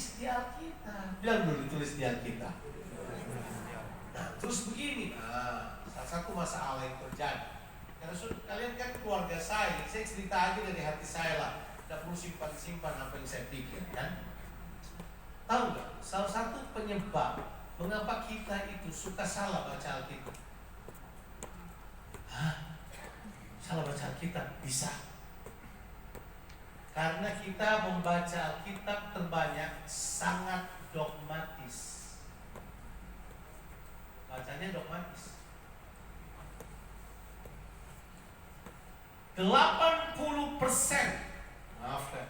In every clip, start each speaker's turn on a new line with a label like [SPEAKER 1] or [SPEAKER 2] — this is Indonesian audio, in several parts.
[SPEAKER 1] tulis di Alkitab. Bilang dulu tulis di Alkitab. Nah, terus begini, salah satu masalah yang terjadi. Karena kalian kan keluarga saya cerita aja dari hati saya lah. Tidak perlu simpan-simpan apa yang saya pikir, kan? Tahu nggak? Salah satu penyebab mengapa kita itu suka salah baca Alkitab. Salah baca Alkitab bisa. Karena kita membaca Alkitab terbanyak sangat dogmatis. Bacanya dogmatis. 80%, maafkan,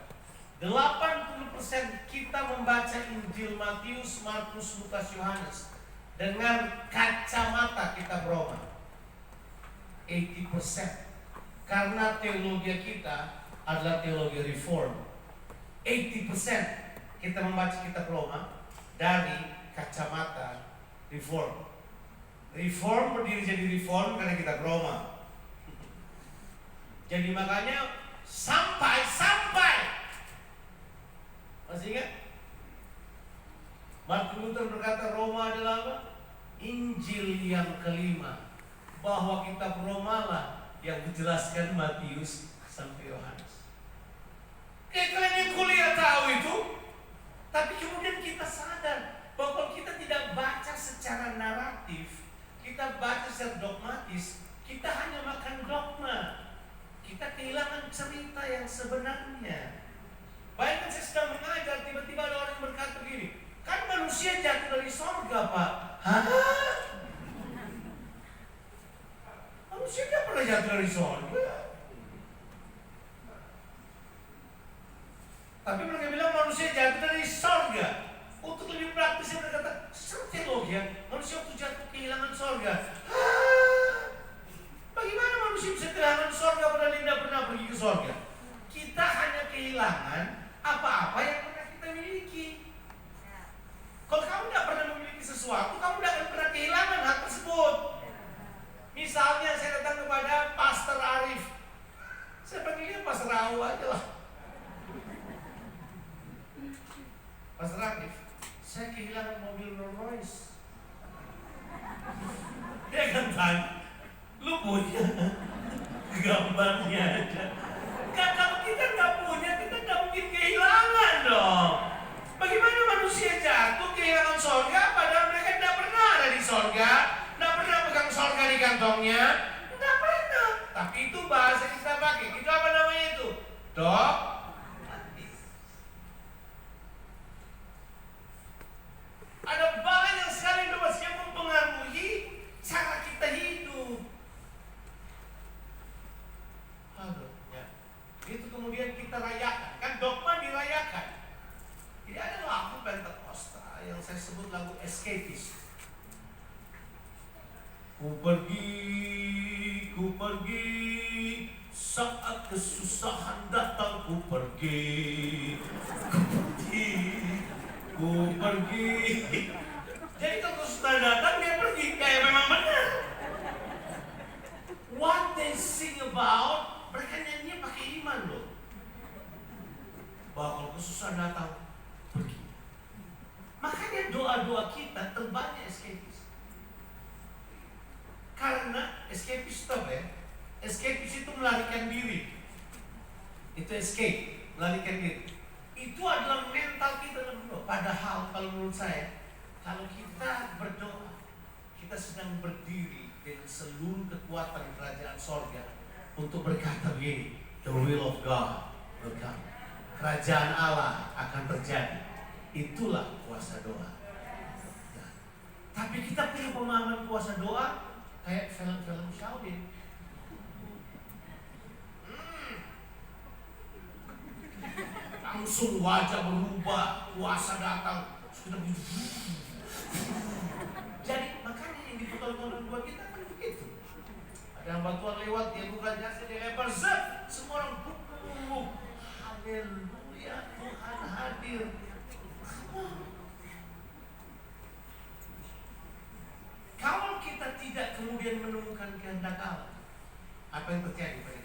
[SPEAKER 1] 80% kita membaca Injil Matius, Markus, Lukas, Yohanes dengan kacamata kitab Roma. 80%. Karena teologi kita adalah teologi reform. 80% kita membaca kitab Roma dari kacamata reform. Reform berdiri jadi reform karena kitab Roma. Jadi makanya sampai masih ingat? Martin Luther berkata Roma adalah apa? Injil yang kelima. Bahwa kitab Roma lah yang menjelaskan Matius sampai Yohanes. Kayak kalian yang kuliah tahu itu. Tapi kemudian kita sadar bahwa kalau kita tidak baca secara naratif, kita baca secara dogmatis, kita hanya makan dogma. Kita kehilangan cerita yang sebenarnya. Bayangkan saya sedang mengajar, tiba-tiba ada orang yang berkata begini, kan manusia jatuh dari sorga, Pak. Hah? Manusia tidak pernah jatuh dari sorga. Tapi mereka bilang manusia jatuh dari sorga. Untuk lebih praktis mereka kata, secara teologi manusia waktu jatuh kehilangan sorga. Hah? Bagaimana manusia bisa kehilangan sorga padahal tidak pernah pergi ke sorga? Kita hanya kehilangan apa-apa yang pernah kita miliki. Kalau kamu tidak pernah memiliki sesuatu, kamu tidak akan pernah kehilangan hal tersebut. Misalnya saya datang kepada Pastor Arif, saya panggilnya Pastor Rau aja lah. Pastor Arif, saya kehilangan mobil Rolls Royce. Dia akan tanya, lu punya gambarnya aja. Kalau kita nggak punya, kita nggak mungkin kehilangan dong. Bagaimana manusia jatuh kehilangan sorga padahal mereka tidak pernah ada di sorga, tidak pernah pegang sorga di kantongnya, tidak pernah. Tapi itu bahasa kita pakai. Itu apa namanya itu? Dogmatis. Ada banyak sekali dogmatis yang mempengaruhi cara kita hidup. Itu kemudian kita rayakan, kan dogma dirayakan. Jadi ada lagu Pentakosta yang saya sebut lagu escapist. Ku pergi saat kesusahan datang, ku pergi. Jadi kalau kesusahan datang dia pergi, kayak memang benar. What they sing about, mereka nyanyi pakai iman loh. Bahwa kalau kesusahan datang, pergi. Makanya doa-doa kita terbanyak escapist. Karena escapist stop ya. Escapist itu melarikan diri. Itu escape, melarikan diri. Itu adalah mental kita dalam berdoa. Padahal kalau menurut saya, kalau kita berdoa, kita sedang berdiri dengan seluruh kekuatan kerajaan sorga untuk berkata begini, the will of God will come. Kerajaan Allah akan terjadi. Itulah kuasa doa. Nah, tapi kita punya pemahaman kuasa doa kayak film-film Shaolin. Langsung wajah berubah, kuasa datang, sudah begitu. Jadi makanya yang diputar-putar buat kita kan begitu. Ada yang batuan lewat, dia buka jasa, dia lempar, semua orang buk. Haleluya, Tuhan hadir. Kalau kita tidak kemudian menemukan kehendak Allah, apa yang terjadi pada